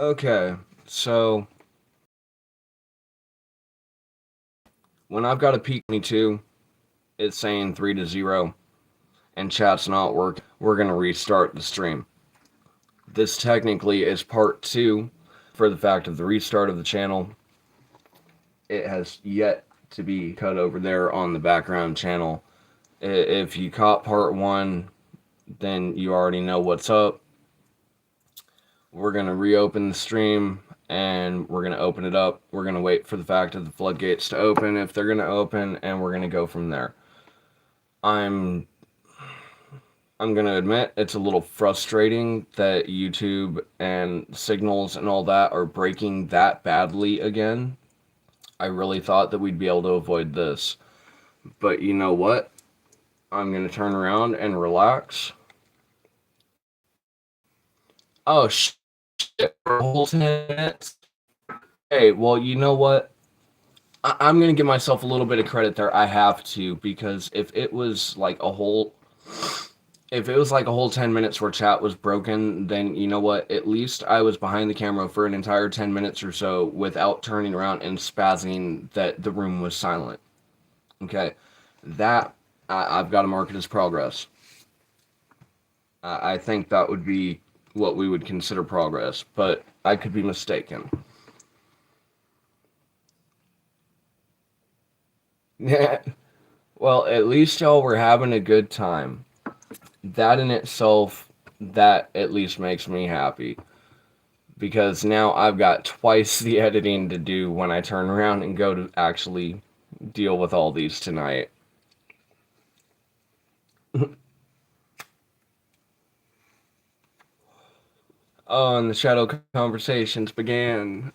Okay, so when I've got a peak 22, it's saying 3-0, and chat's not working. We're going to restart the stream. This technically is part 2 for the fact of the restart of the channel. It has yet to be cut over there on the background channel. If you caught part 1, then you already know what's up. We're going to reopen the stream and we're going to open it up. We're going to wait for the fact of the floodgates to open if they're going to open, and we're going to go from there. I'm going to admit it's a little frustrating that YouTube and signals and all that are breaking that badly again. I really thought that we'd be able to avoid this. But you know what? I'm going to turn around and relax. Oh, shit. For a whole 10 minutes? Hey, well, you know what? I'm going to give myself a little bit of credit there. I have to, because if it was like a whole 10 minutes where chat was broken, then you know what? At least I was behind the camera for an entire 10 minutes or so without turning around and spazzing that the room was silent. Okay. That, I've got to mark it as progress. I think that would be what we would consider progress, but I could be mistaken. Well, at least y'all were having a good time. That in itself, that at least makes me happy. Because now I've got twice the editing to do when I turn around and go to actually deal with all these tonight. Oh, and the shadow conversations began.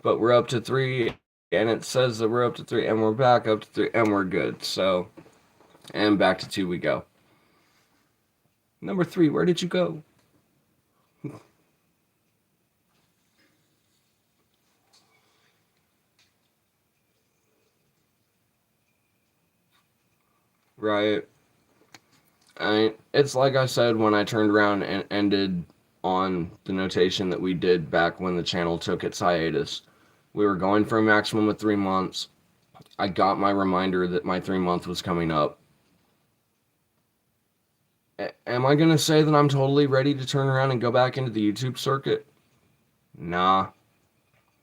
But we're up to 3, and it says that we're up to 3, and we're back up to 3, and we're good. So, and back to 2 we go. Number 3, where did you go? Right. It's like I said when I turned around and ended on the notation that we did back when the channel took its hiatus. We were going for a maximum of 3 months. I got my reminder that my 3 month was coming up. Am I going to say that I'm totally ready to turn around and go back into the YouTube circuit? Nah.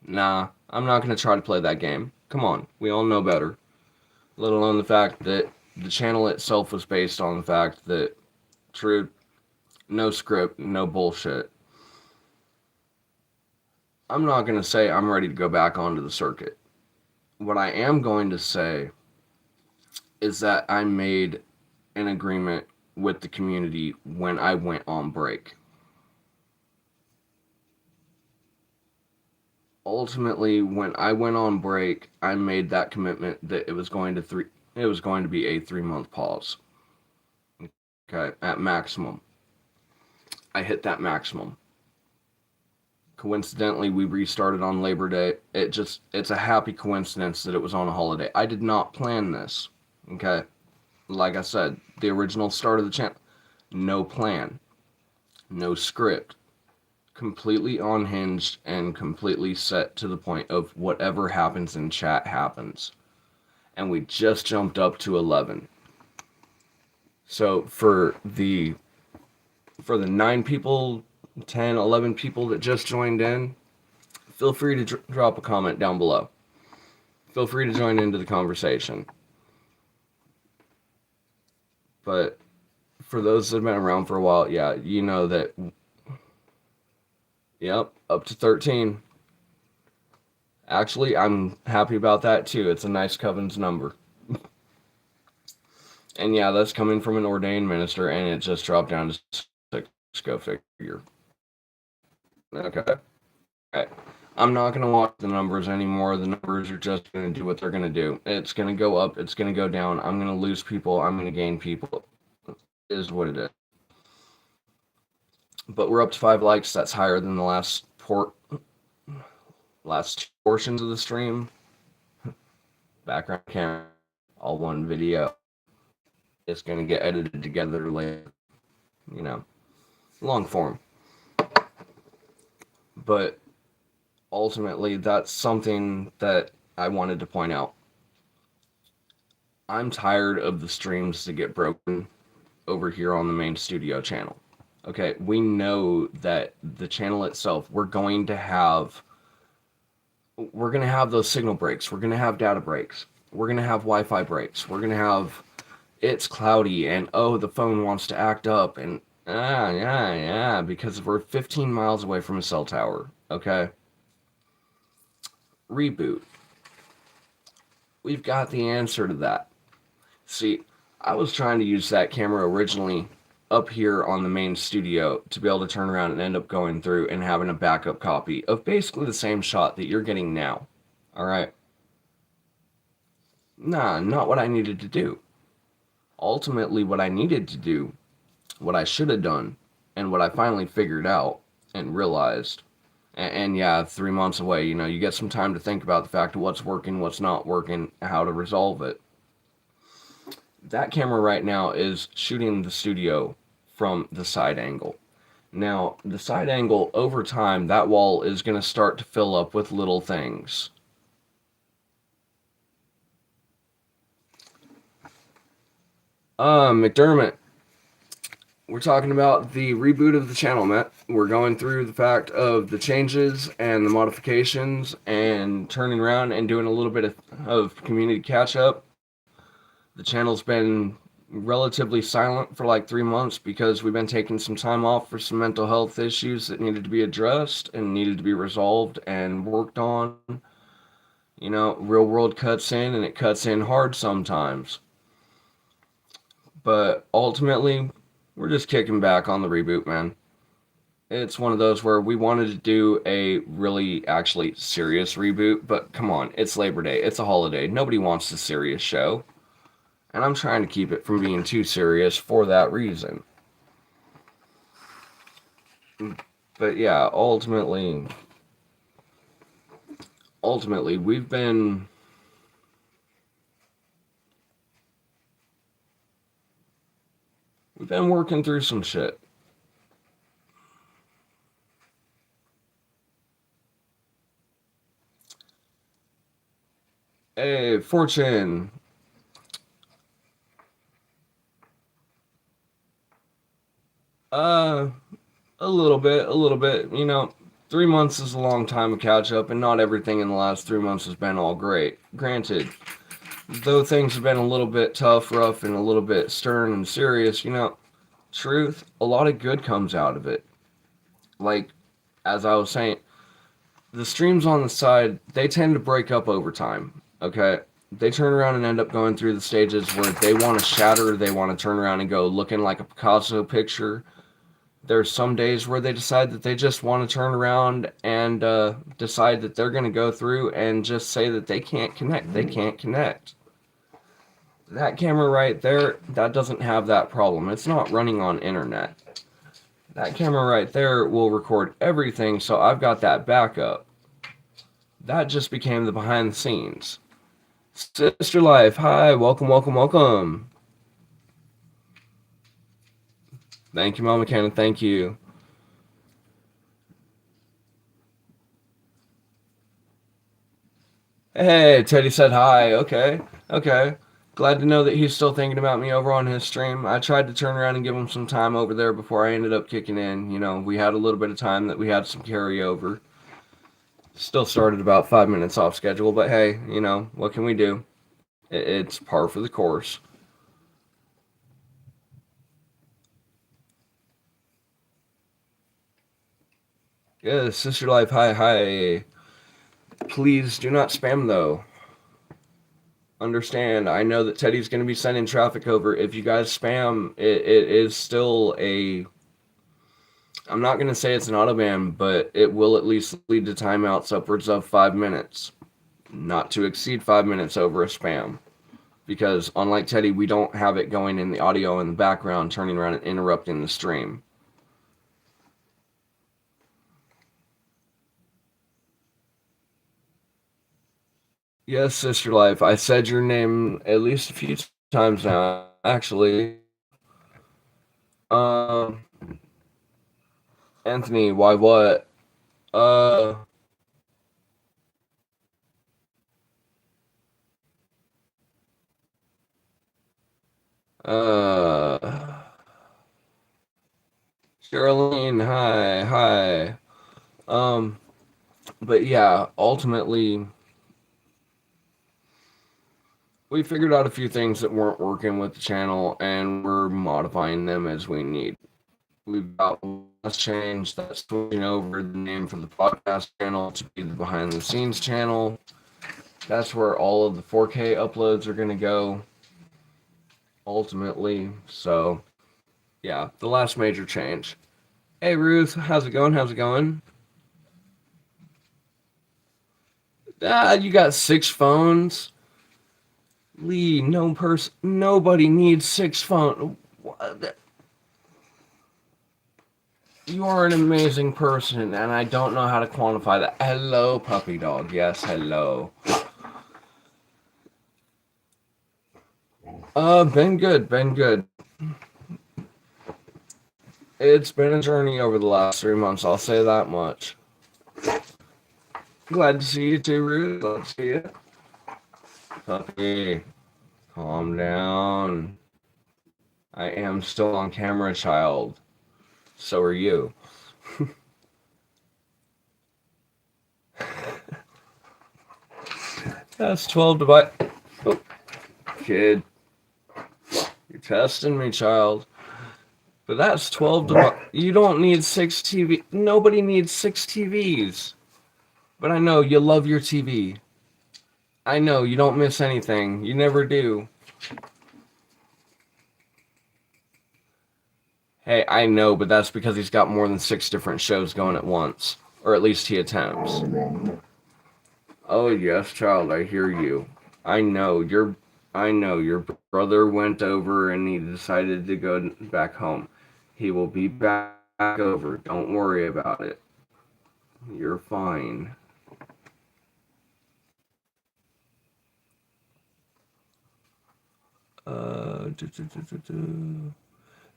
I'm not going to try to play that game. Come on, we all know better. Let alone the fact that the channel itself was based on the fact that, true, no script, no bullshit. I'm not going to say I'm ready to go back onto the circuit. What I am going to say is that I made an agreement with the community when I went on break. Ultimately, when I went on break, I made that commitment that it was going to be a 3 month pause. Okay, at maximum. I hit that maximum. Coincidentally, we restarted on Labor Day. It's a happy coincidence that it was on a holiday. I did not plan this. Okay? Like I said, the original start of the channel, no plan, no script, completely unhinged and completely set to the point of whatever happens in chat happens. And we just jumped up to 11. So for the 9 people, 10, 11 people that just joined in, feel free to drop a comment down below. Feel free to join into the conversation. But for those that have been around for a while, yeah, you know that, yep, up to 13. Actually, I'm happy about that too. It's a nice Coven's number. And yeah, that's coming from an ordained minister, and it just dropped down to 6. Go figure. Okay. Right. I'm not going to watch the numbers anymore. The numbers are just going to do what they're going to do. It's going to go up. It's going to go down. I'm going to lose people. I'm going to gain people. It is what it is. But we're up to 5 likes. That's higher than the last portions of the stream. Background camera, all one video. It's going to get edited together later. You know, long form. But ultimately, that's something that I wanted to point out. I'm tired of the streams that get broken over here on the main studio channel. Okay, we know that the channel itself, we're going to have those signal breaks. We're going to have data breaks. We're going to have Wi-Fi breaks. We're going to have it's cloudy and oh, the phone wants to act up and yeah, because we're 15 miles away from a cell tower. Okay. Reboot. We've got the answer to that. See, I was trying to use that camera originally up here on the main studio to be able to turn around and end up going through and having a backup copy of basically the same shot that you're getting now. Alright? Nah, not what I needed to do. Ultimately, what I needed to do, what I should have done, and what I finally figured out and realized, and yeah, 3 months away, you get some time to think about the fact of what's working, what's not working, how to resolve it. That camera right now is shooting the studio from the side angle. Now, the side angle, over time, that wall is going to start to fill up with little things. McDermott, we're talking about the reboot of the channel, Matt. We're going through the fact of the changes and the modifications and turning around and doing a little bit of community catch-up. The channel's been relatively silent for like 3 months because we've been taking some time off for some mental health issues that needed to be addressed and needed to be resolved and worked on. Real world cuts in, and it cuts in hard sometimes. But ultimately, we're just kicking back on the reboot, man. It's one of those where we wanted to do a really actually serious reboot, but come on, it's Labor Day, it's a holiday, nobody wants a serious show. And I'm trying to keep it from being too serious for that reason. But yeah, ultimately, we've been working through some shit. Hey, Fortune. A little bit. 3 months is a long time to catch up, and not everything in the last 3 months has been all great. Granted, though things have been a little bit tough, rough, and a little bit stern and serious, truth, a lot of good comes out of it. Like, as I was saying, the streams on the side, they tend to break up over time, okay? They turn around and end up going through the stages where they want to shatter, they want to turn around and go looking like a Picasso picture. There's some days where they decide that they just want to turn around and decide that they're going to go through and just say that they can't connect. They can't connect. That camera right there, that doesn't have that problem. It's not running on internet. That camera right there will record everything, so I've got that backup. That just became the behind the scenes. Sister Life, hi, welcome. Thank you, Mama Cannon, thank you. Hey, Teddy said hi, okay. Glad to know that he's still thinking about me over on his stream. I tried to turn around and give him some time over there before I ended up kicking in. We had a little bit of time that we had some carryover. Still started about 5 minutes off schedule, but hey, what can we do? It's par for the course. Yeah, Sister Life, hi. Please do not spam though. Understand, I know that Teddy's going to be sending traffic over. If you guys spam, it is still I'm not going to say it's an autoban, but it will at least lead to timeouts upwards of 5 minutes. Not to exceed 5 minutes over a spam. Because unlike Teddy, we don't have it going in the audio in the background, turning around and interrupting the stream. Yes, Sister Life, I said your name at least a few times now, actually. Anthony, why what? Uh, uh, Charlene, hi. Um, but yeah, ultimately, we figured out a few things that weren't working with the channel, and we're modifying them as we need. We've got one last change that's switching over the name for the podcast channel to be the behind the scenes channel. That's where all of the 4K uploads are going to go ultimately. So, yeah, the last major change. Hey Ruth, how's it going? How's it going? You got 6 phones? Lee, nobody needs 6 phones. You are an amazing person, and I don't know how to quantify that. Hello, puppy dog. Yes, hello. Been good, been good. It's been a journey over the last 3 months, I'll say that much. Glad to see you too, Ruth. Glad to see you. Puppy, calm down. I am still on camera, child. So are you. That's 12 divided. Oh, kid. You're testing me, child. But that's 12 divided. You don't need 6 TV. Nobody needs 6 TVs. But I know you love your TV. I know you don't miss anything. You never do. Hey, I know, but that's because he's got more than 6 different shows going at once. Or at least he attempts. Oh yes, child, I hear you. I know your brother went over and he decided to go back home. He will be back over. Don't worry about it. You're fine.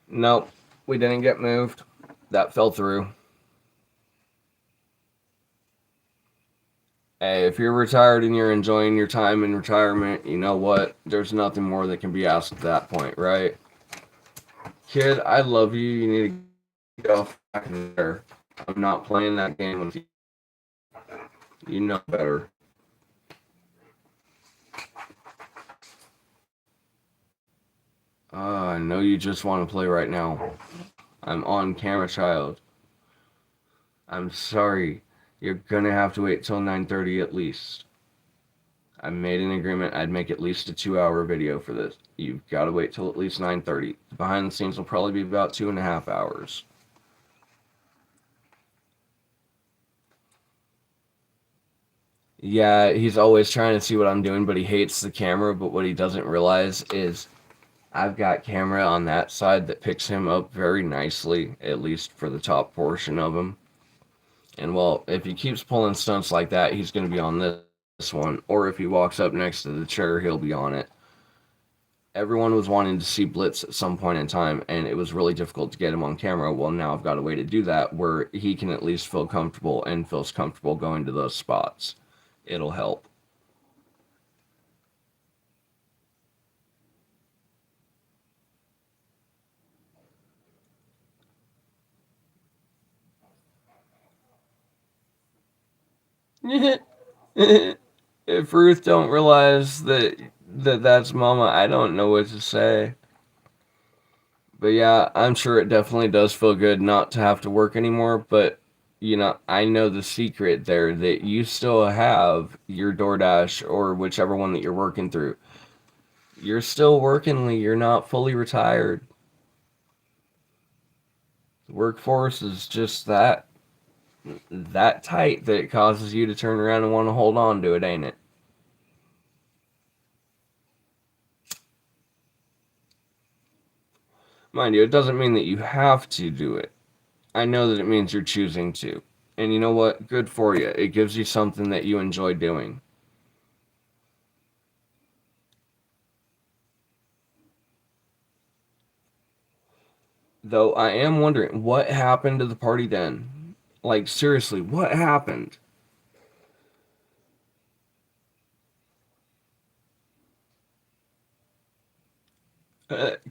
Nope, we didn't get moved. That fell through. Hey, if you're retired and you're enjoying your time in retirement, you know what? There's nothing more that can be asked at that point, right? Kid, I love you. You need to go back in there. I'm not playing that game with you. You know better. I know you just want to play right now. I'm on camera, child. I'm sorry. You're gonna have to wait till 9:30 at least. I made an agreement I'd make at least a 2-hour video for this. You've got to wait till at least 9:30. Behind the scenes will probably be about 2.5 hours. Yeah, he's always trying to see what I'm doing, but he hates the camera. But what he doesn't realize is I've got camera on that side that picks him up very nicely, at least for the top portion of him. And well, if he keeps pulling stunts like that, he's going to be on this one. Or if he walks up next to the chair, he'll be on it. Everyone was wanting to see Blitz at some point in time, and it was really difficult to get him on camera. Well, now I've got a way to do that where he can at least feel comfortable and feels comfortable going to those spots. It'll help. If Ruth don't realize that's Mama, I don't know what to say. But yeah, I'm sure it definitely does feel good not to have to work anymore. But I know the secret there that you still have your DoorDash or whichever one that you're working through. You're still working, Lee. You're not fully retired. The workforce is just that tight that it causes you to turn around and want to hold on to it, ain't it? Mind you, it doesn't mean that you have to do it. I know that it means you're choosing to. And you know what? Good for you. It gives you something that you enjoy doing. Though I am wondering what happened to the party den. Like, seriously, what happened?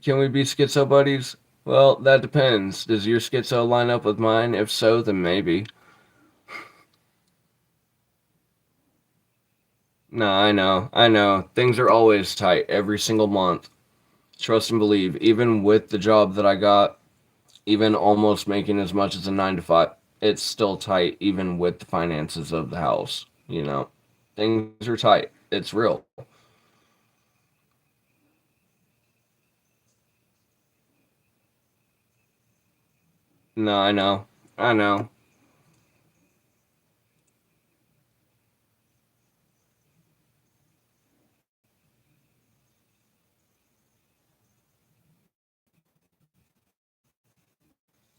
Can we be schizo buddies? Well, that depends. Does your schizo line up with mine? If so, then maybe. No, I know. Things are always tight every single month. Trust and believe, even with the job that I got, even almost making as much as a 9 to 5, it's still tight, even with the finances of the house. You know, things are tight. It's real. No, I know. I know.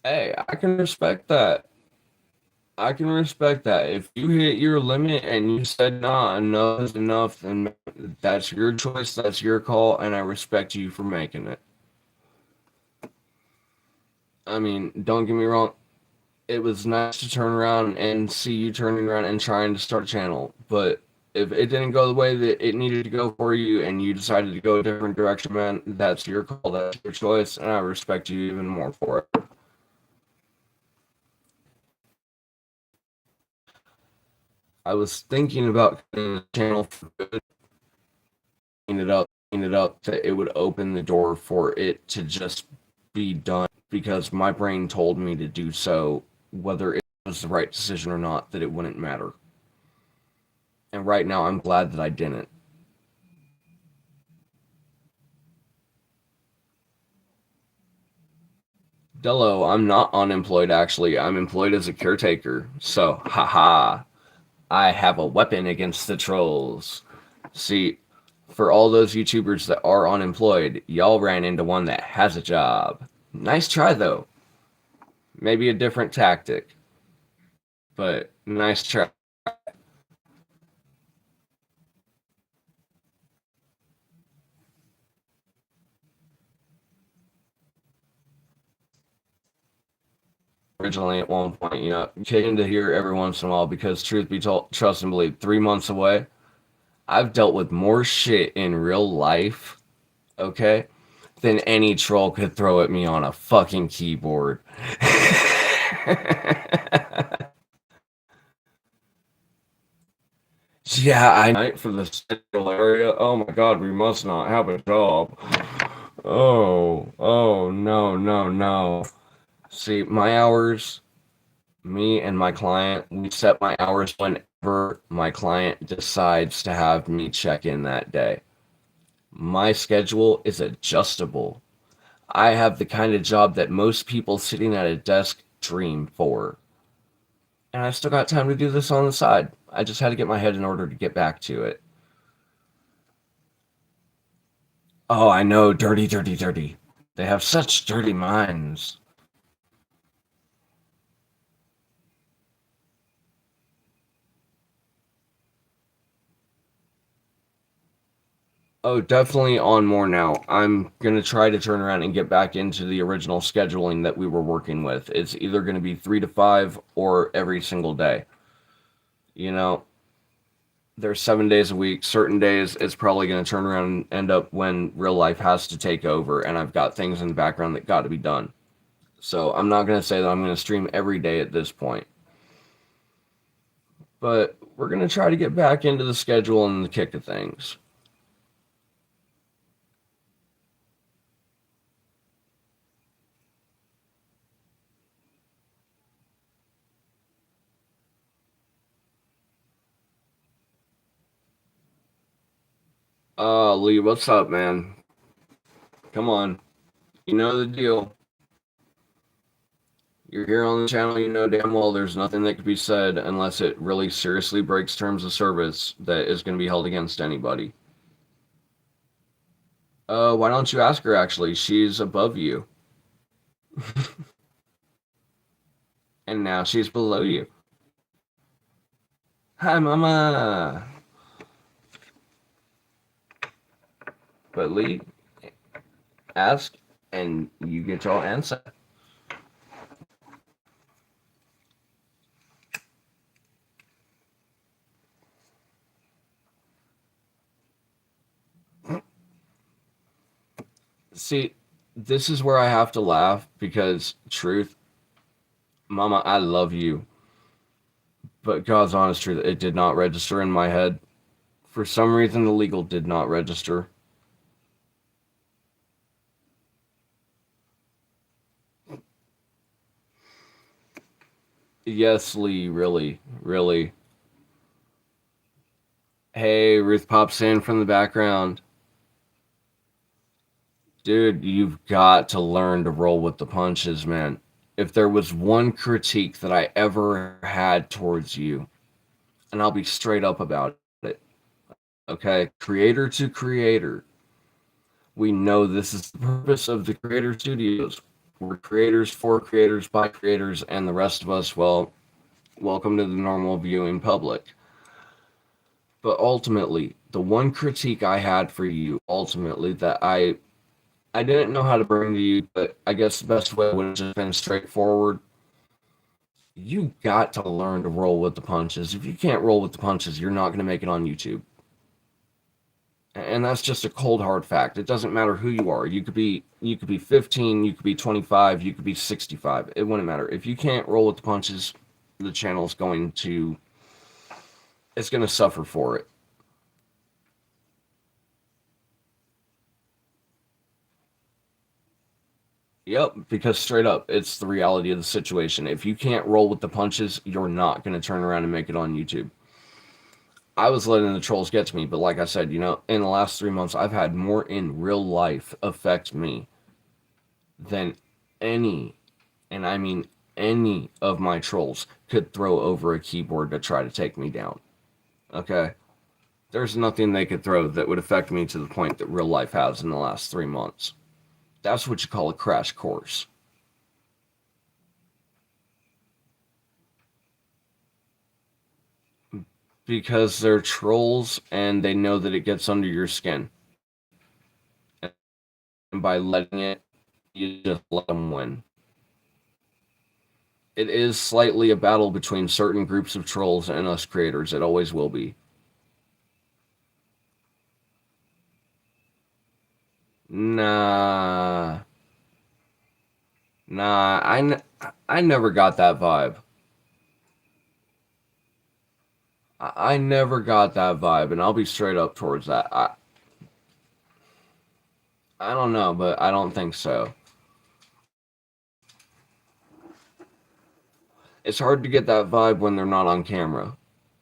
Hey, I can respect that. I can respect that. If you hit your limit and you said, nah, enough is enough, then that's your choice, that's your call, and I respect you for making it. I mean, don't get me wrong, it was nice to turn around and see you turning around and trying to start a channel, but if it didn't go the way that it needed to go for you and you decided to go a different direction, man, that's your call, that's your choice, and I respect you even more for it. I was thinking about getting the channel for good, clean it up, that it would open the door for it to just be done because my brain told me to do so, whether it was the right decision or not, that it wouldn't matter. And right now, I'm glad that I didn't. Dello, I'm not unemployed actually. I'm employed as a caretaker. So, haha, I have a weapon against the trolls. See, for all those YouTubers that are unemployed, y'all ran into one that has a job. Nice try though. Maybe a different tactic, but nice try. Originally, at one point, came to here every once in a while because, truth be told, trust and believe, 3 months away, I've dealt with more shit in real life, okay, than any troll could throw at me on a fucking keyboard. Yeah, I night for the central area. Oh my god, we must not have a job. Oh, no, no, no. See, my hours, me and my client, we set my hours whenever my client decides to have me check in that day. My schedule is adjustable. I have the kind of job that most people sitting at a desk dream for. And I've still got time to do this on the side. I just had to get my head in order to get back to it. Oh, I know, dirty, dirty, dirty. They have such dirty minds. Oh, definitely on more now. I'm going to try to turn around and get back into the original scheduling that we were working with. It's either going to be 3 to 5 or every single day. You know, there's 7 days a week. Certain days it's probably going to turn around and end up when real life has to take over, and I've got things in the background that got to be done. So I'm not going to say that I'm going to stream every day at this point, but we're going to try to get back into the schedule and the kick of things. Lee, what's up, man? Come on. You know the deal. You're here on the channel, you know damn well there's nothing that could be said unless it really seriously breaks terms of service that is going to be held against anybody. Why don't you ask her actually? She's above you. And now she's below you. Hi, mama. But Lee, ask and you get your answer. See, this is where I have to laugh because truth, Mama, I love you. But God's honest truth, it did not register in my head. For some reason, the legal did not register. Yes, Lee, really, really. Hey, Ruth pops in from the background. Dude, you've got to learn to roll with the punches, man. If there was one critique that I ever had towards you, and I'll be straight up about it, okay? Creator to creator, we know this is the purpose of the Creator Studios. We're creators for creators by creators, and the rest of us, well, welcome to the normal viewing public. But ultimately, the one critique I had for you, ultimately, that I didn't know how to bring to you, but I guess the best way would have just been straightforward. You got to learn to roll with the punches. If you can't roll with the punches, you're not going to make it on YouTube. And that's just a cold hard fact. It doesn't matter who you are. You could be 15, you could be 25, you could be 65. It wouldn't matter. If you can't roll with the punches, the channel's going to it's going to suffer for it. Yep, because straight up, it's the reality of the situation. If you can't roll with the punches, you're not going to turn around and make it on YouTube. I was letting the trolls get to me, but like I said, in the last 3 months, I've had more in real life affect me than any, and I mean any of my trolls could throw over a keyboard to try to take me down. Okay? There's nothing they could throw that would affect me to the point that real life has in the last 3 months. That's what you call a crash course. Because they're trolls and they know that it gets under your skin. And by letting it, you just let them win. It is slightly a battle between certain groups of trolls and us creators. It always will be. Nah. Nah, I never got that vibe. I never got that vibe, and I'll be straight up towards that. I don't know, but I don't think so. It's hard to get that vibe when they're not on camera.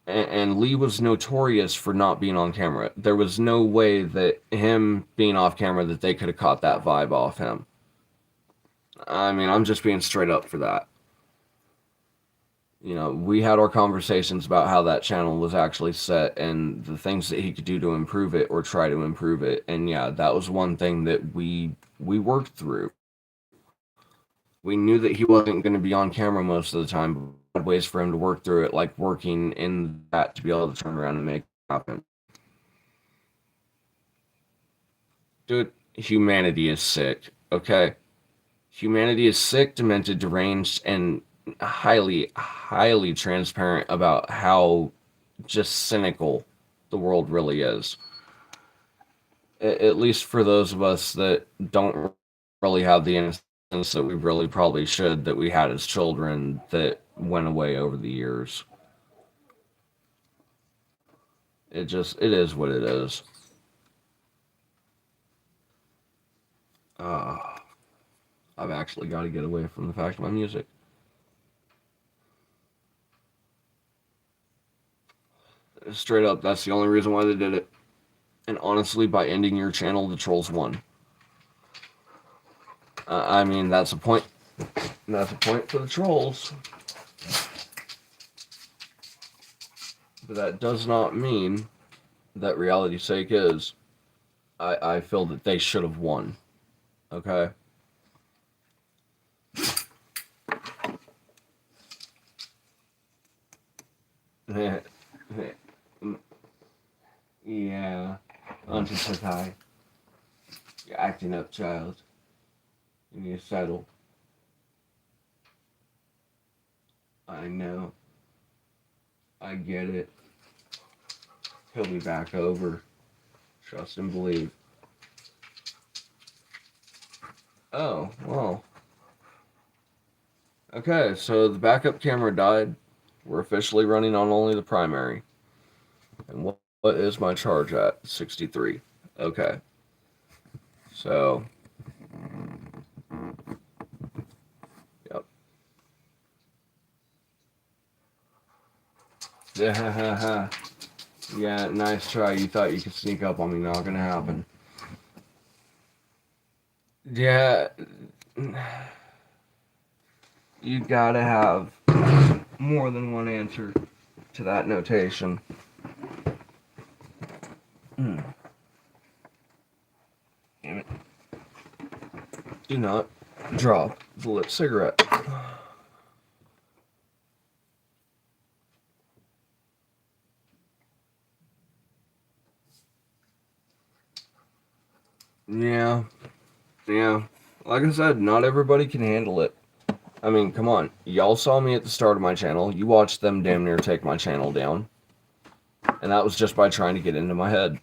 And Lee was notorious for not being on camera. There was no way that him being off camera that they could have caught that vibe off him. I mean, I'm just being straight up for that. We had our conversations about how that channel was actually set and the things that he could do to improve it or try to improve it. And yeah, that was one thing that we worked through. We knew that he wasn't going to be on camera most of the time, but we had ways for him to work through it, like working in that to be able to turn around and make it happen. Dude, humanity is sick, okay? Humanity is sick, demented, deranged, and highly, highly transparent about how just cynical the world really is. At least for those of us that don't really have the innocence that we really probably should, that we had as children, that went away over the years. It is what it is. Uh, I've actually got to get away from the fact of my music. Straight up, that's the only reason why they did it. And honestly, by ending your channel, the trolls won. I mean, that's a point. That's a point for the trolls. But that does not mean that reality's sake is. I feel that they should have won. Okay? Yeah. Auntie Sakai. You're acting up, child. You need to settle. I know. I get it. He'll be back over. Trust and believe. Oh, well. Okay, so the backup camera died. We're officially running on only the primary. And what is my charge at? 63. Okay. So, yep. Yeah, yeah, nice try. You thought you could sneak up on me. Not gonna happen. Yeah, you gotta have more than one answer to that notation. Hmm. Damn it. Do not drop the lit cigarette. Yeah, yeah. Like I said, not everybody can handle it. I mean, come on. Y'all saw me at the start of my channel. You watched them damn near take my channel down. And that was just by trying to get into my head.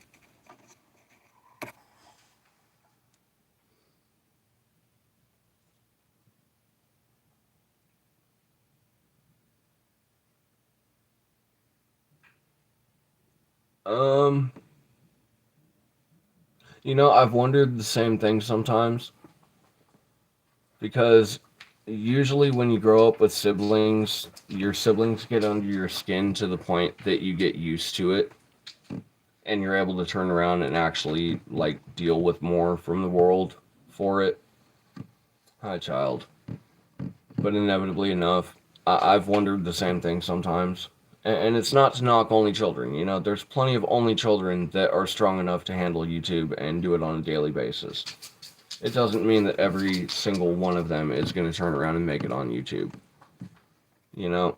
Um, I've wondered the same thing sometimes. Because usually when you grow up with siblings, your siblings get under your skin to the point that you get used to it. And you're able to turn around and actually, like, deal with more from the world for it. Hi, child. But inevitably enough, I've wondered the same thing sometimes. And it's not to knock only children. There's plenty of only children that are strong enough to handle YouTube and do it on a daily basis. It doesn't mean that every single one of them is going to turn around and make it on YouTube. You know?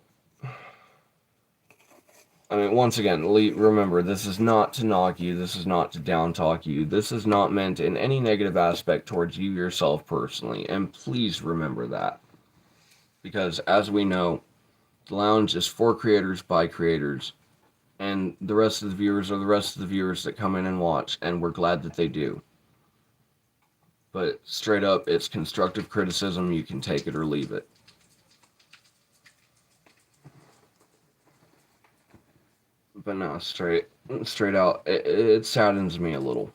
I mean, once again, remember, this is not to knock you. This is not to down talk you. This is not meant in any negative aspect towards you yourself personally. And please remember that. Because as we know, the lounge is for creators by creators, and the rest of the viewers are the rest of the viewers that come in and watch, and we're glad that they do. But straight up, it's constructive criticism. You can take it or leave it. But no, straight out, it saddens me a little.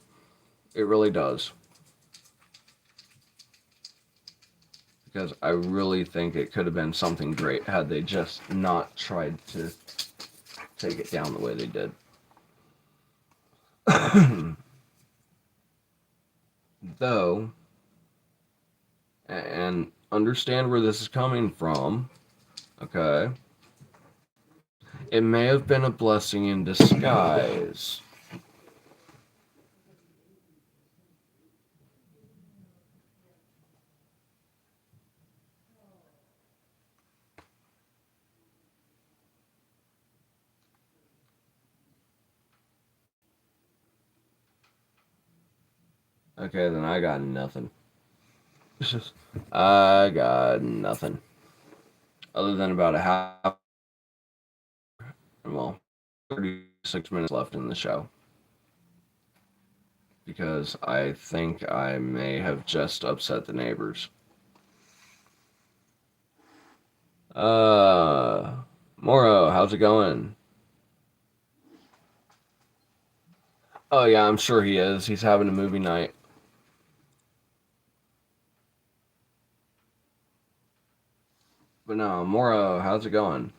It really does. Because I really think it could have been something great had they just not tried to take it down the way they did. Though, and understand where this is coming from, okay? It may have been a blessing in disguise. Okay, then I got nothing. I got nothing. Other than about a half, well, 36 minutes left in the show. Because I think I may have just upset the neighbors. Uh, Moro, how's it going? Oh, yeah, I'm sure he is. He's having a movie night. But no, Moro, how's it going?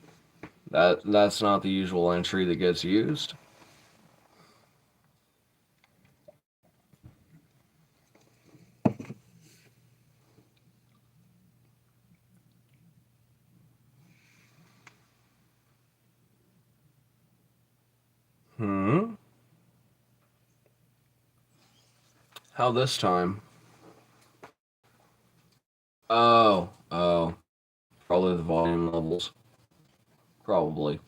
That's not the usual entry that gets used. Hmm? How this time? Oh. Probably the volume levels. Probably.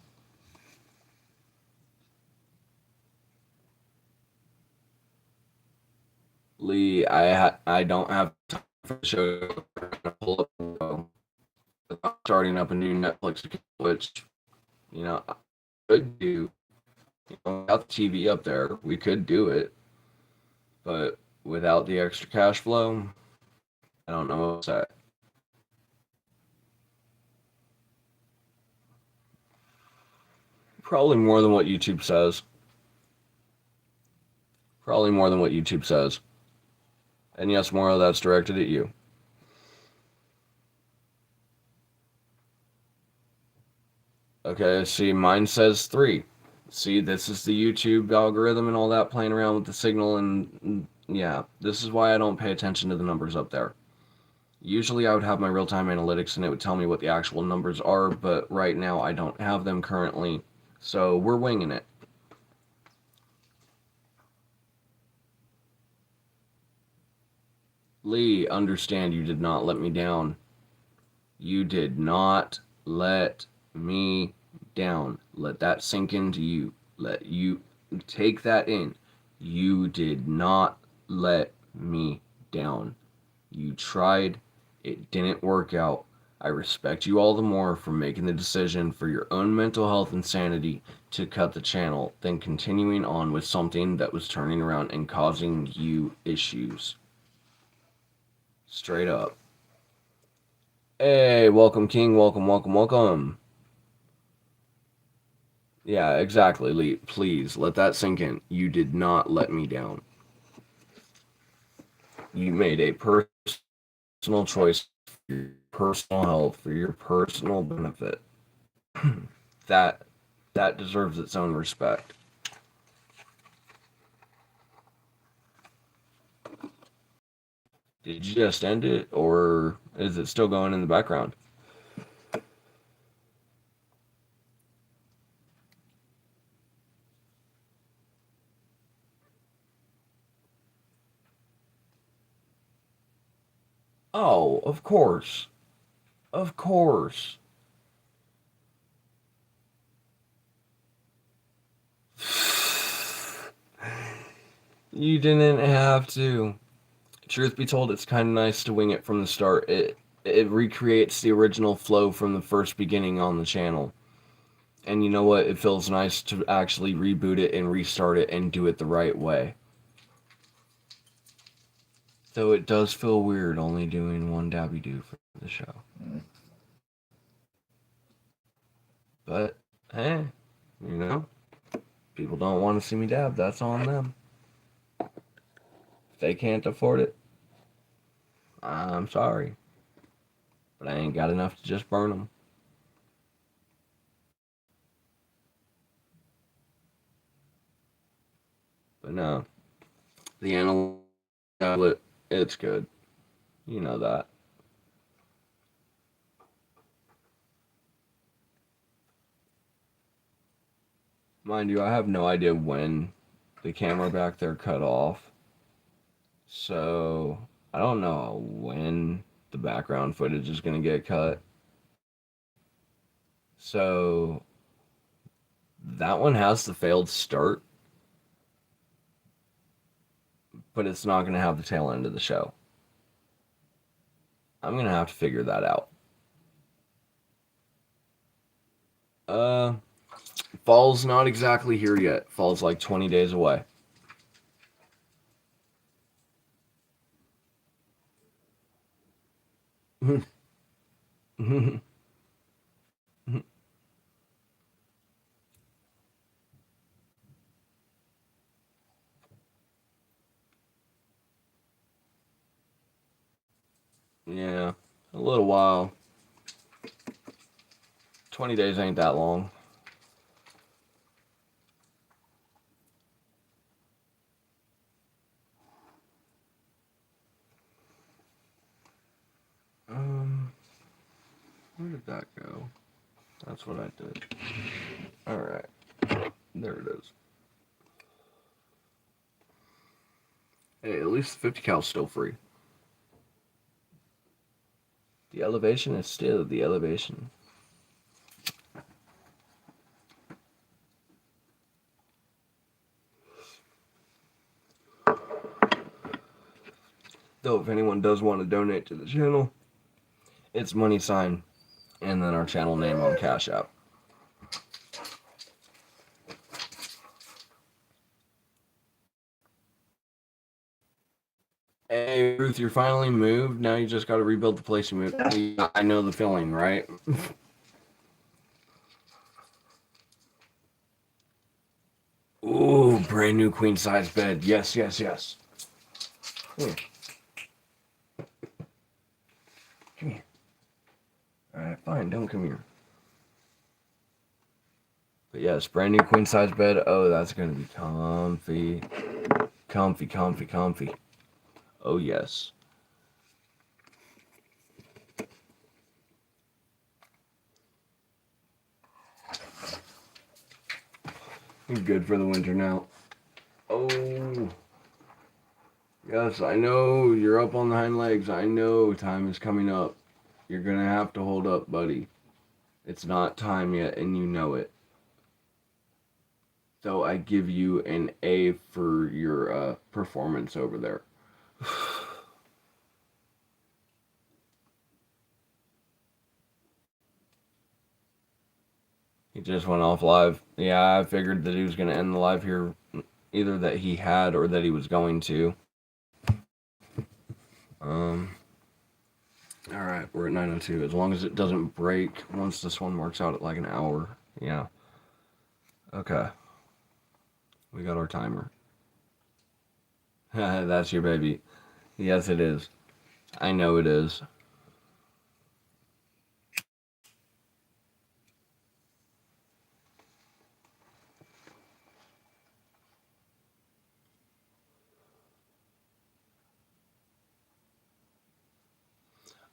Lee, I don't have time for the show to pull up without starting up a new Netflix account, which, I could do. Without the TV up there, we could do it. But without the extra cash flow, I don't know what to say. Probably more than what YouTube says. Probably more than what YouTube says. And yes, more of that's directed at you. Okay, see, mine says 3. See, this is the YouTube algorithm and all that playing around with the signal, and yeah, this is why I don't pay attention to the numbers up there. Usually I would have my real-time analytics and it would tell me what the actual numbers are, but right now I don't have them currently, so we're winging it. Lee, understand you did not let me down. You did not let me down. Let that sink into you. Let you take that in. You did not let me down. You tried. It didn't work out. I respect you all the more for making the decision for your own mental health and sanity to cut the channel than continuing on with something that was turning around and causing you issues. Straight up. Hey, welcome, King. Welcome, welcome, welcome. Yeah, exactly, Lee. Please, let that sink in. You did not let me down. You made a personal choice for your personal health, for your personal benefit. that deserves its own respect. Did you just end it, or is it still going in the background? Oh, of course. Of course. You didn't have to. Truth be told, it's kind of nice to wing it from the start. It recreates the original flow from the first beginning on the channel. And you know what? It feels nice to actually reboot it and restart it and do it the right way. Though it does feel weird only doing one dabby do for the show. But, hey, you know, people don't want to see me dab. That's on them. If they can't afford it, I'm sorry. But I ain't got enough to just burn them. But no, the analog tablet, it's good. You know that. Mind you, I have no idea when the camera back there cut off. So, I don't know when the background footage is going to get cut. So, that one has the failed start, but it's not going to have the tail end of the show. I'm going to have to figure that out. Fall's not exactly here yet. Fall's like 20 days away. Yeah, a little while. 20 days ain't that long. Where did that go? That's what I did. Alright. There it is. Hey, at least the 50 cal's still free. The elevation is still the elevation. Though if anyone does want to donate to the channel, it's money sign and then our channel name on Cash App. Hey, Ruth, you're finally moved. Now you just got to rebuild the place you moved. Yeah, I know the feeling, right? Ooh, brand new queen size bed. Yes, yes, yes. Come here. Come here. Alright, fine. Don't come here. But yes, brand new queen size bed. Oh, that's going to be comfy. Comfy, comfy, comfy. Oh, yes. You're good for the winter now. Oh. Yes, I know. You're up on the hind legs. I know time is coming up. You're going to have to hold up, buddy. It's not time yet, and you know it. So I give you an A for your performance over there. He just went off live. Yeah, I figured that he was going to end the live here. Either that he had or that he was going to. Alright, we're at 9:02. As long as it doesn't break once this one works out at like an hour. Yeah. Okay. We got our timer. That's your baby. Yes, it is. I know it is.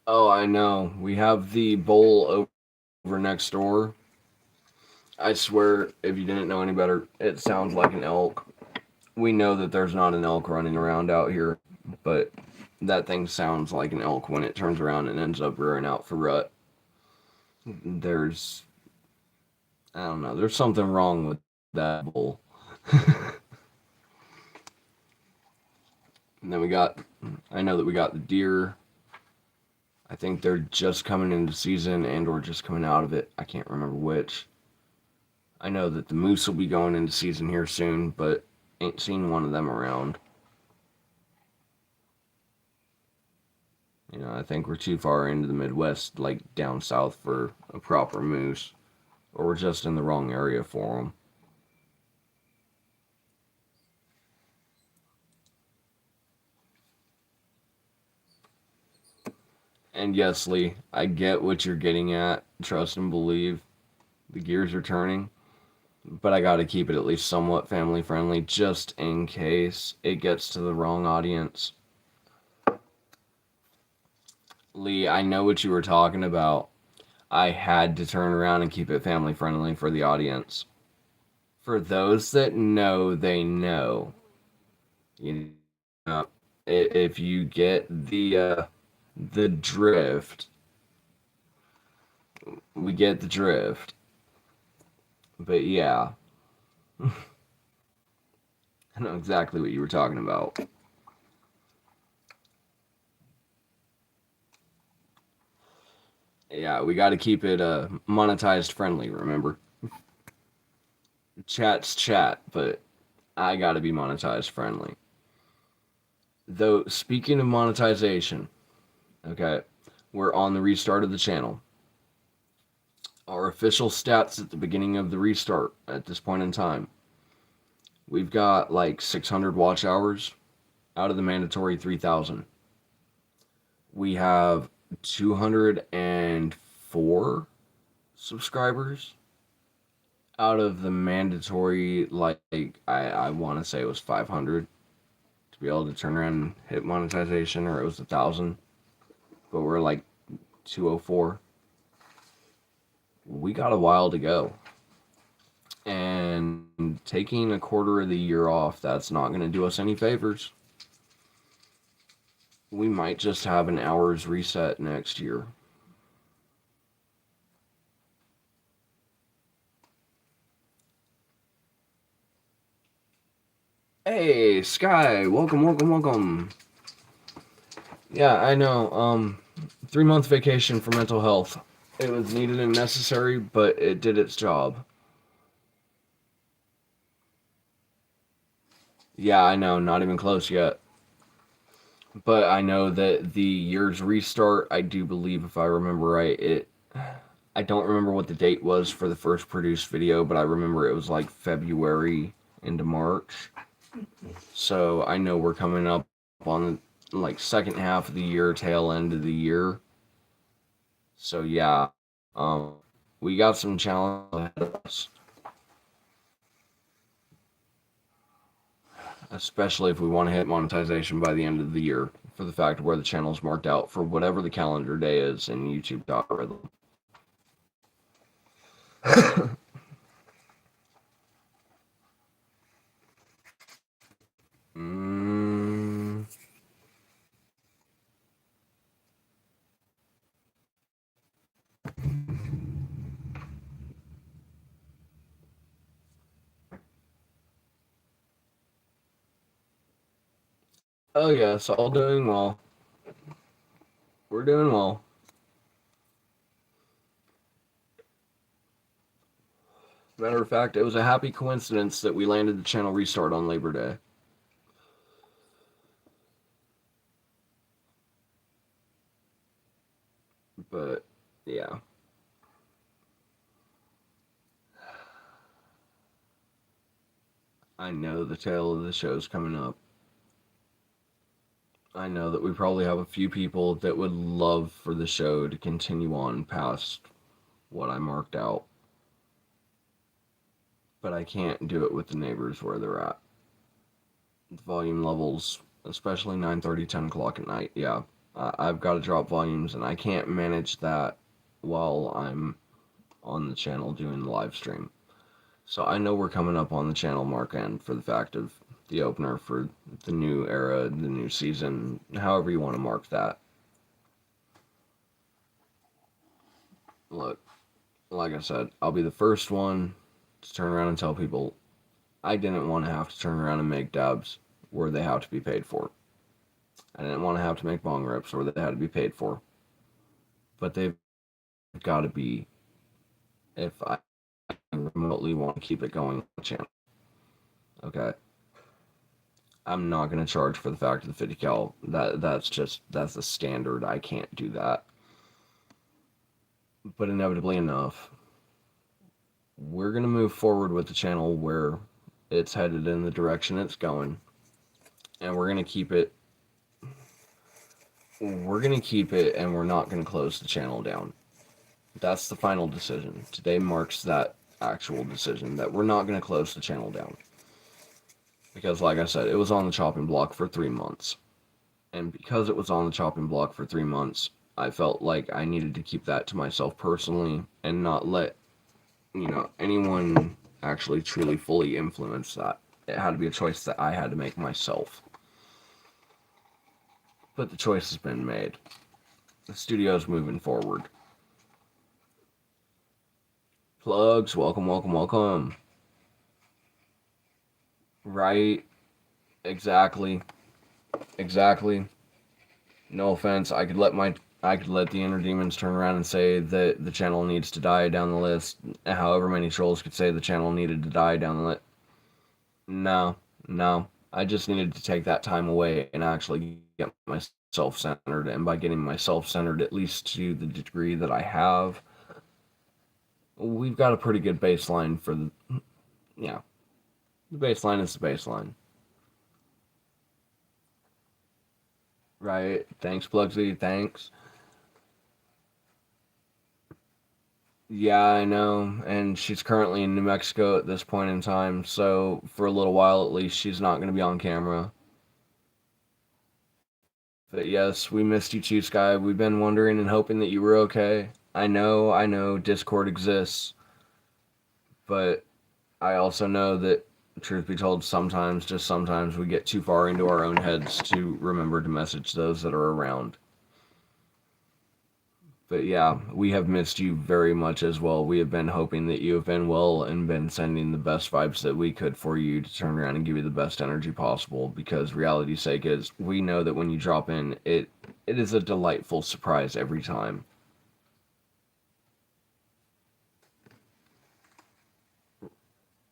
Oh, I know. We have the bowl over next door. I swear, if you didn't know any better, it sounds like an elk. We know that there's not an elk running around out here, but that thing sounds like an elk when it turns around and ends up rearing out for rut. There's, I don't know, there's something wrong with that bull. And then I know that we got the deer. I think they're just coming into season and or just coming out of it. I can't remember which. I know that the moose will be going into season here soon, but ain't seen one of them around. You know, I think we're too far into the Midwest, like down south, for a proper moose. Or we're just in the wrong area for them. And yes, Lee, I get what you're getting at. Trust and believe. The gears are turning. But I gotta keep it at least somewhat family friendly, just in case it gets to the wrong audience. Lee, I know what you were talking about. I had to turn around and keep it family friendly for the audience. For those that know, they know. You know, if you get the drift, we get the drift. But yeah, I know exactly what you were talking about. Yeah, we got to keep it monetized friendly, remember? Chat's chat, but I got to be monetized friendly. Though, speaking of monetization, okay, we're on the restart of the channel. Our official stats at the beginning of the restart at this point in time. We've got like 600 watch hours out of the mandatory 3,000. We have 204 subscribers out of the mandatory, like, I want to say it was 500 to be able to turn around and hit monetization, or it was 1,000, but we're like 204. We got a while to go. And taking a quarter of the year off, that's not going to do us any favors. We might just have an hour's reset next year. Hey, Sky, welcome, welcome, welcome. Yeah, I know, 3-month vacation for mental health. It was needed and necessary, but it did its job. Yeah, I know, not even close yet. But I know that the year's restart, I do believe, if I remember right, I don't remember what the date was for the first produced video, but I remember it was like February into March. So I know we're coming up on the like second half of the year, tail end of the year. So yeah, we got some challenges ahead of us, especially if we want to hit monetization by the end of the year. For the fact where the channel's marked out for whatever the calendar day is in YouTube algorithm. mm, oh yes, all doing well. We're doing well. Matter of fact, it was a happy coincidence that we landed the channel restart on Labor Day. But yeah, I know the tail of the show's coming up. I know that we probably have a few people that would love for the show to continue on past what I marked out. But I can't do it with the neighbors where they're at. The volume levels, especially 9:30, 10 o'clock at night, yeah. I've got to drop volumes, and I can't manage that while I'm on the channel doing the live stream. So I know we're coming up on the channel mark end for the fact of the opener for the new era, the new season, however you want to mark that. Look, like I said, I'll be the first one to turn around and tell people I didn't want to have to turn around and make dabs where they have to be paid for. I didn't want to have to make bong rips where they had to be paid for. But they've got to be if I remotely want to keep it going on the channel. Okay. I'm not going to charge for the fact of the 50 cal. That's the standard. I can't do that. But inevitably enough, we're going to move forward with the channel where it's headed in the direction it's going. And we're going to keep it. We're going to keep it, and we're not going to close the channel down. That's the final decision. Today marks that actual decision that we're not going to close the channel down. Because, like I said, it was on the chopping block for 3 months. And because it was on the chopping block for 3 months, I felt like I needed to keep that to myself personally and not let, anyone actually truly fully influence that. It had to be a choice that I had to make myself. But the choice has been made. The studio's moving forward. Plugs, welcome, welcome, welcome. Right, exactly. No offense, I could let the inner demons turn around and say that the channel needs to die down the list. However many trolls could say the channel needed to die down the list. No, no. I just needed to take that time away and actually get myself centered. And by getting myself centered, at least to the degree that I have, we've got a pretty good baseline for the. Yeah, the baseline is the baseline. Right? Thanks, Plugsy. Thanks. Yeah, I know. And she's currently in New Mexico at this point in time. So, for a little while at least, she's not going to be on camera. But yes, we missed you too, Sky. We've been wondering and hoping that you were okay. I know, Discord exists. But I also know that, truth be told, sometimes, just sometimes, we get too far into our own heads to remember to message those that are around. But yeah, we have missed you very much as well. We have been hoping that you have been well and been sending the best vibes that we could for you to turn around and give you the best energy possible. Because reality's sake is, we know that when you drop in, it is a delightful surprise every time.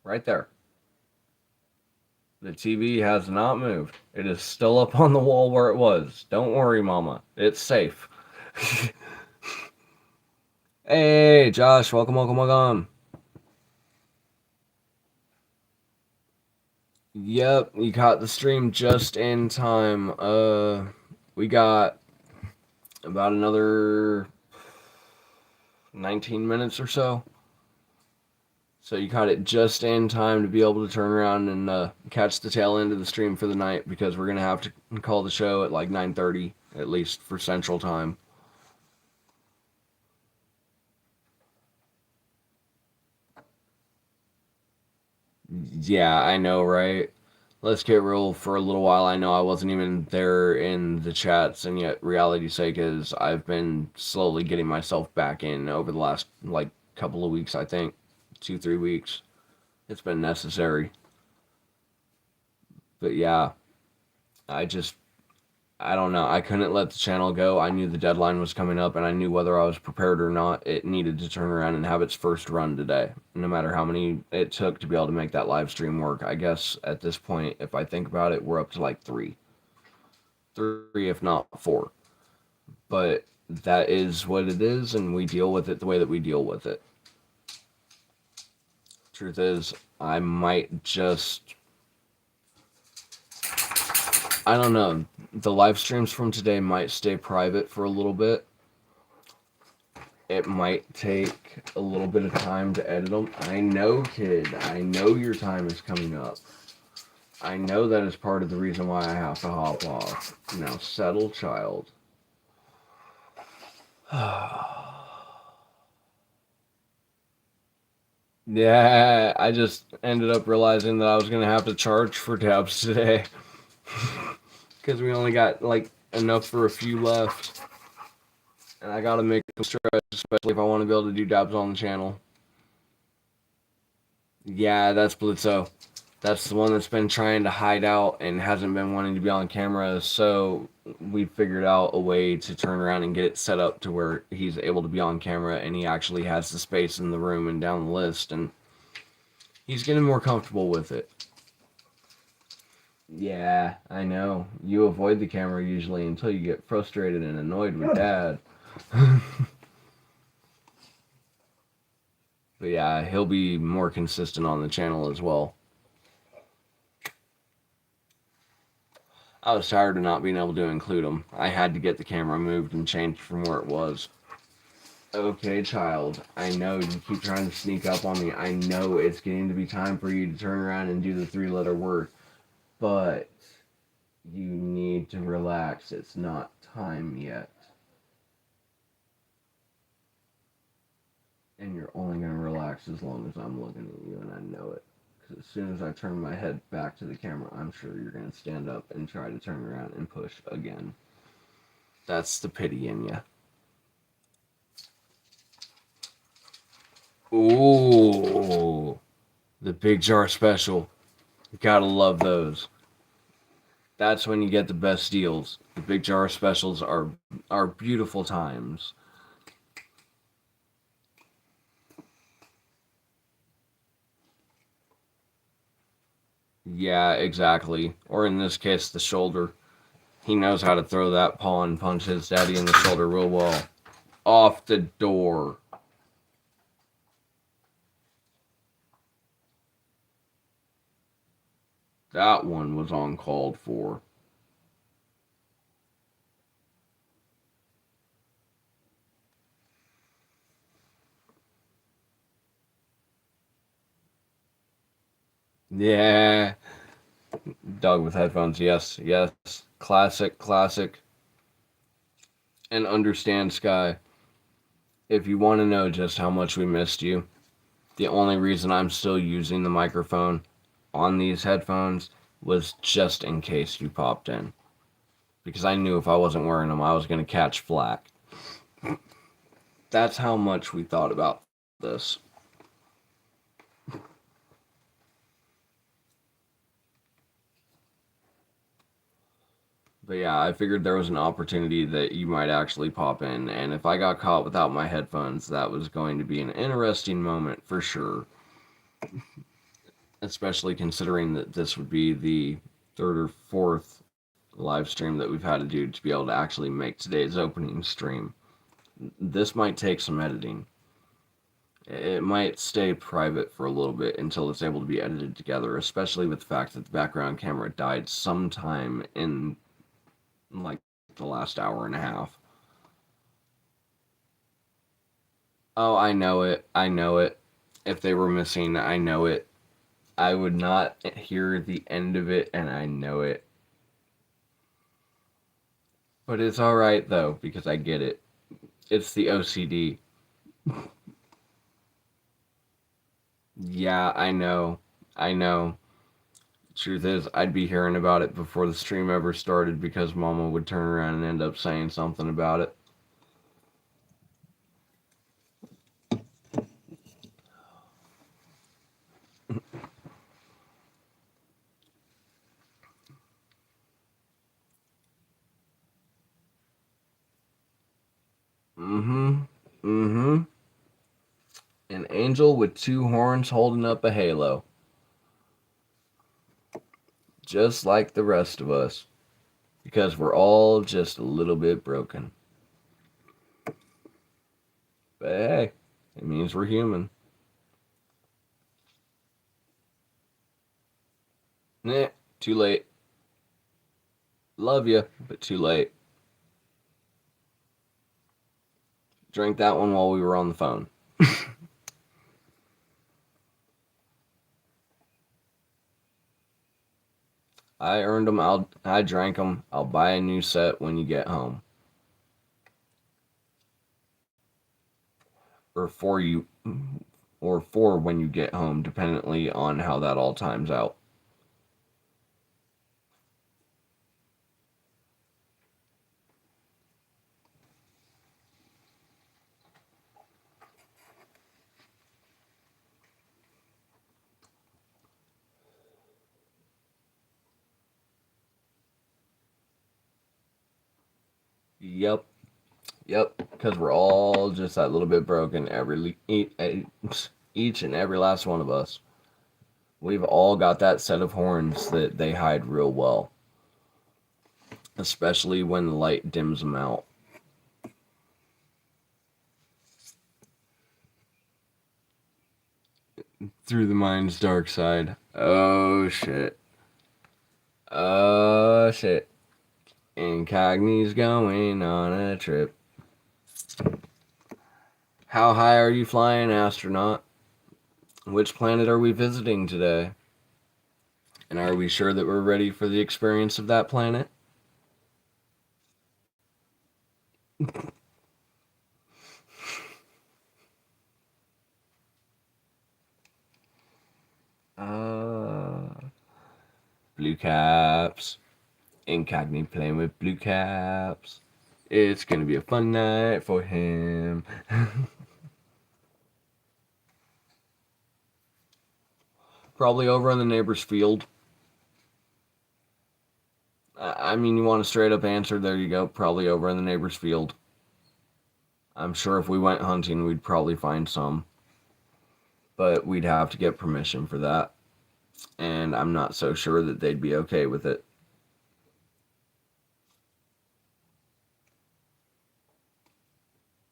Right there. The TV has not moved. It is still up on the wall where it was. Don't worry, Mama. It's safe. Hey, Josh. Welcome, welcome, welcome. Yep, you caught the stream just in time. We got about another 19 minutes or so. So you caught it just in time to be able to turn around and catch the tail end of the stream for the night, because we're going to have to call the show at like 9:30, at least for Central Time. Yeah, I know, right? Let's get real for a little while. I know I wasn't even there in the chats, and yet reality's sake is I've been slowly getting myself back in over the last like couple of weeks, I think. 2, 3 weeks. It's been necessary. But yeah, I just I don't know. I couldn't let the channel go. I knew the deadline was coming up, and I knew whether I was prepared or not, it needed to turn around and have its first run today. No matter how many it took to be able to make that live stream work. I guess at this point, if I think about it, we're up to like three, if not four. But that is what it is, and we deal with it the way that we deal with it. Truth is, I might just... I don't know. The live streams from today might stay private for a little bit. It might take a little bit of time to edit them. I know, kid. I know your time is coming up. I know that is part of the reason why I have to hop off. Now settle, child. Yeah, I just ended up realizing that I was going to have to charge for tabs today. Because we only got, like, enough for a few left. And I gotta make them stretch, especially if I want to be able to do dabs on the channel. Yeah, that's Blitzo. That's the one that's been trying to hide out and hasn't been wanting to be on camera, so we figured out a way to turn around and get it set up to where he's able to be on camera and he actually has the space in the room and down the list, and he's getting more comfortable with it. Yeah, I know. You avoid the camera usually until you get frustrated and annoyed with Dad. But yeah, he'll be more consistent on the channel as well. I was tired of not being able to include him. I had to get the camera moved and changed from where it was. Okay, child. I know you keep trying to sneak up on me. I know it's getting to be time for you to turn around and do the 3-letter word. But you need to relax. It's not time yet. And you're only going to relax as long as I'm looking at you, and I know it. Because as soon as I turn my head back to the camera, I'm sure you're going to stand up and try to turn around and push again. That's the pity in you. Ooh, the Big Jar Special. You gotta love those. That's when you get the best deals. The Big Jar Specials are beautiful times. Yeah, exactly. Or in this case, the shoulder. He knows how to throw that paw and punch his daddy in the shoulder real well. Off the door. That one was uncalled for. Yeah. Dog with headphones, yes, yes. Classic, classic. And understand, Sky, if you want to know just how much we missed you, the only reason I'm still using the microphone on these headphones was just in case you popped in. Because I knew if I wasn't wearing them, I was going to catch flack. That's how much we thought about this. But yeah, I figured there was an opportunity that you might actually pop in, and if I got caught without my headphones, that was going to be an interesting moment for sure. especially considering that this would be the third or fourth live stream that we've had to do to be able to actually make today's opening stream. This might take some editing. It might stay private for a little bit until it's able to be edited together, especially with the fact that the background camera died sometime in like the last hour and a half. Oh, I know it. I know it. If they were missing, I know it. I would not hear the end of it, and I know it. But it's alright, though, because I get it. It's the OCD. Yeah, I know. I know. Truth is, I'd be hearing about it before the stream ever started because Mama would turn around and end up saying something about it. Mm-hmm. Mm-hmm. An angel with two horns holding up a halo. Just like the rest of us. Because we're all just a little bit broken. But hey, it means we're human. Nah, too late. Love you, but too late. Drank that one while we were on the phone. I earned them. I drank them. I'll buy a new set when you get home. Or for you, or for when you get home, dependently on how that all times out. Yep. Yep. Because we're all just that little bit broken. Each and every last one of us. We've all got that set of horns that they hide real well. Especially when the light dims them out. Through the mind's dark side. Oh shit. Oh shit. Incogni's going on a trip. How high are you flying, astronaut? Which planet are we visiting today? And are we sure that we're ready for the experience of that planet? Blue caps. Incogni playing with blue caps. It's gonna be a fun night for him. Probably over in the neighbor's field. I mean, you want a straight up answer? There you go. Probably over in the neighbor's field. I'm sure if we went hunting, we'd probably find some. But we'd have to get permission for that. And I'm not so sure that they'd be okay with it.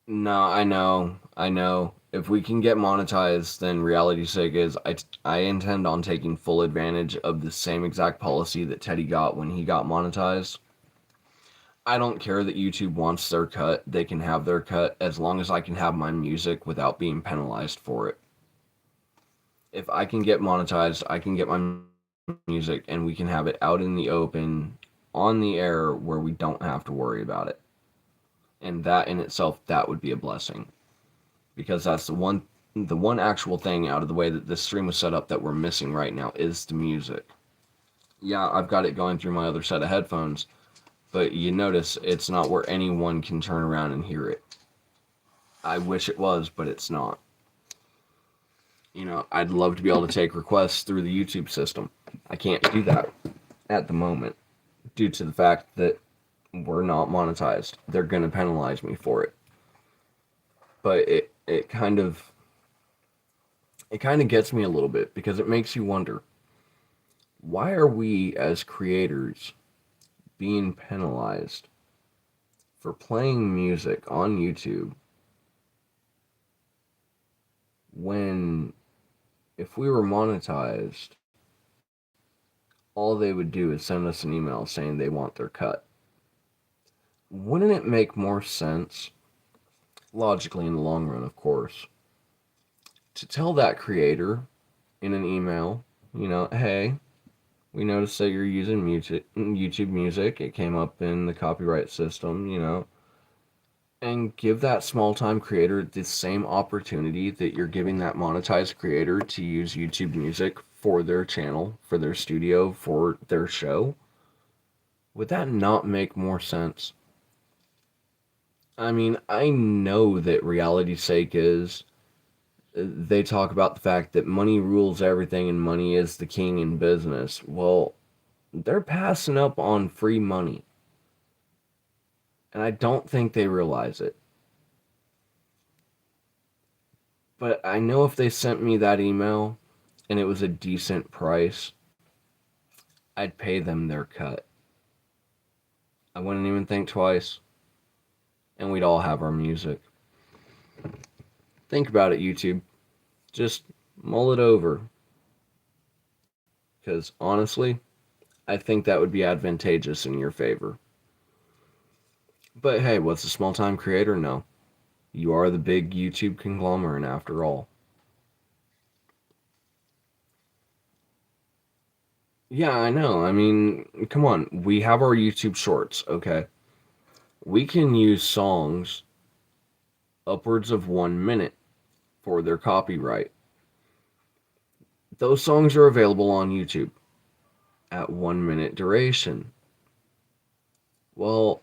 No, I know. If we can get monetized, then reality's sake is I intend on taking full advantage of the same exact policy that Teddy got when he got monetized. I don't care that YouTube wants their cut. They can have their cut as long as I can have my music without being penalized for it. If I can get monetized, I can get my music and we can have it out in the open on the air where we don't have to worry about it. And that in itself, that would be a blessing. Because that's the one actual thing out of the way that this stream was set up that we're missing right now is the music. Yeah, I've got it going through my other set of headphones, but you notice it's not where anyone can turn around and hear it. I wish it was, but it's not. You know, I'd love to be able to take requests through the YouTube system. I can't do that at the moment due to the fact that we're not monetized. They're going to penalize me for it. But it kind of it kind of gets me a little bit because it makes you wonder, why are we as creators being penalized for playing music on YouTube when if we were monetized, all they would do is send us an email saying they want their cut? Wouldn't it make more sense, logically in the long run, of course, to tell that creator in an email, hey, we noticed that you're using YouTube music. It came up in the copyright system, and give that small time creator the same opportunity that you're giving that monetized creator to use YouTube music for their channel, for their studio, for their show. Would that not make more sense? I mean, I know that reality's sake is they talk about the fact that money rules everything and money is the king in business. Well, they're passing up on free money. And I don't think they realize it. But I know if they sent me that email and it was a decent price, I'd pay them their cut. I wouldn't even think twice. And we'd all have our music. Think about it, YouTube. Just mull it over. Because honestly, I think that would be advantageous in your favor. But hey, what's a small time creator? No. You are the big YouTube conglomerate after all. Yeah, I know. I mean, come on. We have our YouTube shorts, okay? We can use songs upwards of 1 minute for their copyright. Those songs are available on YouTube at 1 minute duration. Well,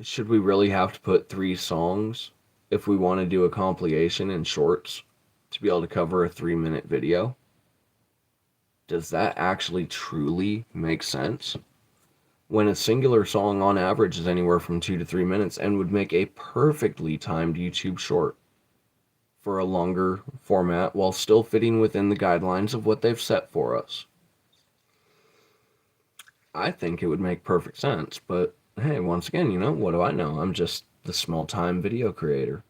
should we really have to put 3 songs if we want to do a compilation in shorts to be able to cover a 3 minute video? Does that actually truly make sense? When a singular song on average is anywhere from 2 to 3 minutes and would make a perfectly timed YouTube short for a longer format while still fitting within the guidelines of what they've set for us. I think it would make perfect sense, but hey, once again, what do I know? I'm just the small-time video creator.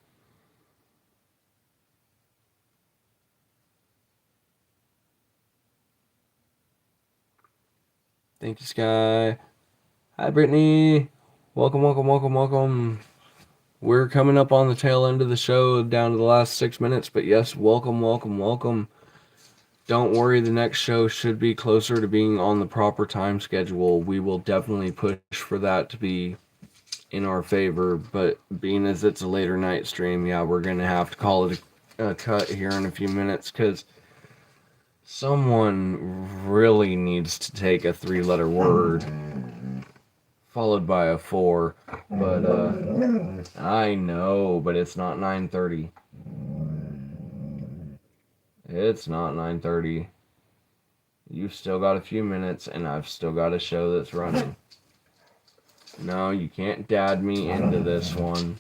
Thank you, Sky. Hi, Brittany. Welcome, welcome, welcome, welcome. We're coming up on the tail end of the show, down to the last 6 minutes, but yes, welcome, welcome, welcome. Don't worry, the next show should be closer to being on the proper time schedule. We will definitely push for that to be in our favor, but being as it's a later night stream, yeah, we're going to have to call it a cut here in a few minutes, because someone really needs to take a 3-letter word followed by a 4, but I know, but it's not 9:30. It's not 9:30. You've still got a few minutes, and I've still got a show that's running. No, you can't dad me into this one.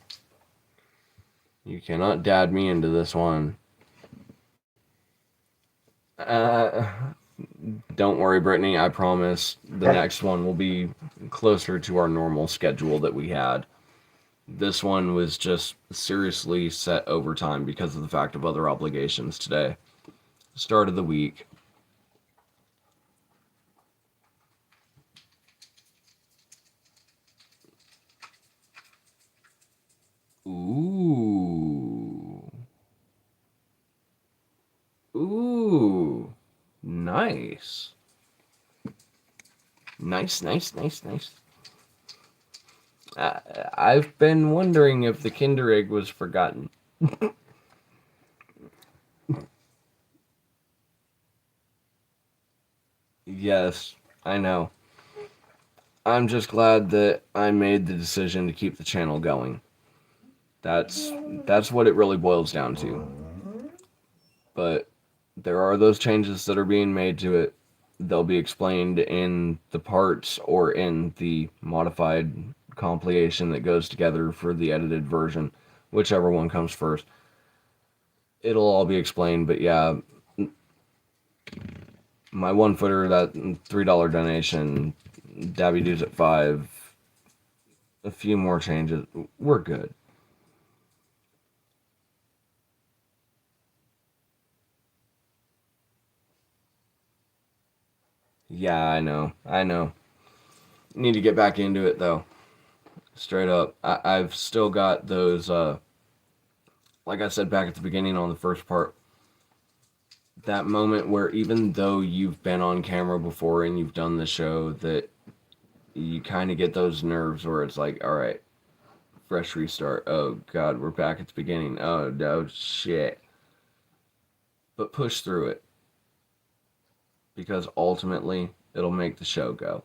You cannot dad me into this one. Don't worry, Brittany. I promise the next one will be closer to our normal schedule that we had. This one was just seriously set over time because of the fact of other obligations today. Start of the week. Ooh. Ooh. Nice. Nice, nice, nice, nice. I've been wondering if the Kinder Egg was forgotten. Yes, I know. I'm just glad that I made the decision to keep the channel going. That's what it really boils down to. But there are those changes that are being made to it. They'll be explained in the parts or in the modified compilation that goes together for the edited version, whichever one comes first. it'll all be explained. But yeah, my 1-footer, that $3 donation, Dabby dues at 5, a few more changes, we're good. Yeah, I know. Need to get back into it though. Straight up, I've still got those. Like I said back at the beginning on the first part, that moment where even though you've been on camera before and you've done the show, that you kind of get those nerves where it's like, all right, fresh restart. Oh God, we're back at the beginning. Oh no, shit. But push through it because ultimately it'll make the show go.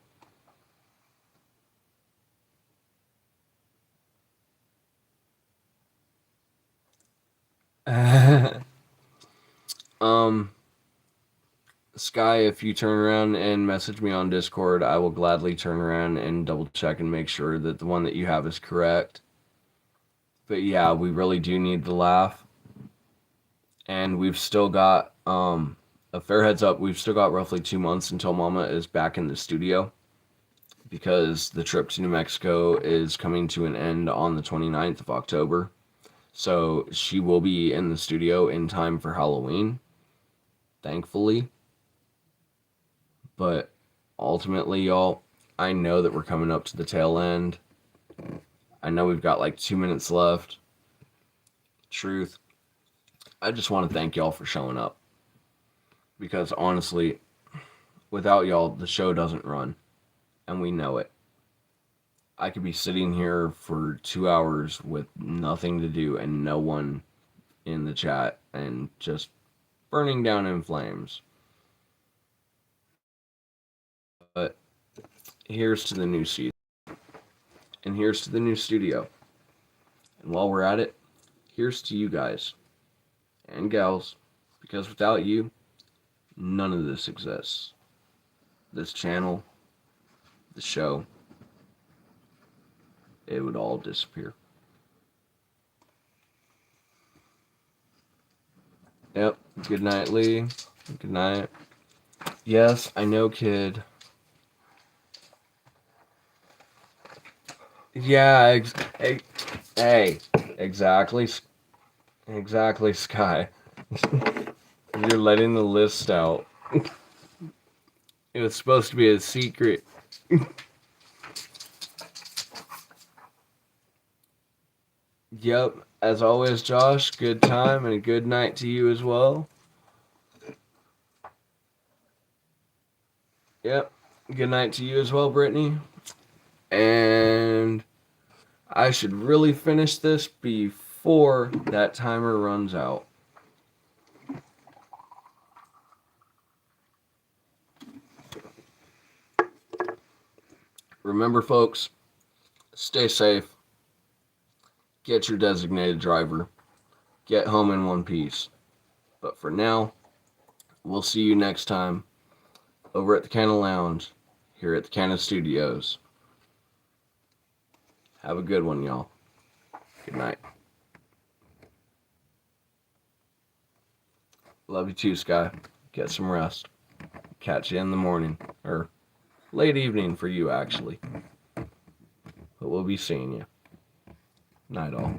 um, Sky, if you turn around and message me on Discord, I will gladly turn around and double check and make sure that the one that you have is correct. But yeah, we really do need the laugh. And we've still got a fair heads up, we've still got roughly 2 months until Mama is back in the studio because the trip to New Mexico is coming to an end on the 29th of October. So she will be in the studio in time for Halloween, thankfully. But ultimately, y'all, I know that we're coming up to the tail end. I know we've got like 2 minutes left. Truth, I just want to thank y'all for showing up. Because honestly, without y'all, the show doesn't run. And we know it. I could be sitting here for 2 hours with nothing to do and no one in the chat and just burning down in flames. But here's to the new season. And here's to the new studio. And while we're at it, here's to you guys and gals, because without you, none of this exists. This channel, the show, it would all disappear. Yep. Good night, Lee. Good night. Yes, I know, kid. Yeah, hey, exactly, Sky. You're letting the list out. It was supposed to be a secret. Yep, as always, Josh, good time and a good night to you as well. Yep, good night to you as well, Brittany. And I should really finish this before that timer runs out. Remember, folks, stay safe. Get your designated driver. Get home in one piece. But for now, we'll see you next time over at the Canna Lounge here at the Canna Studios. Have a good one, y'all. Good night. Love you too, Sky. Get some rest. Catch you in the morning. Or late evening for you, actually. But we'll be seeing you. Night all.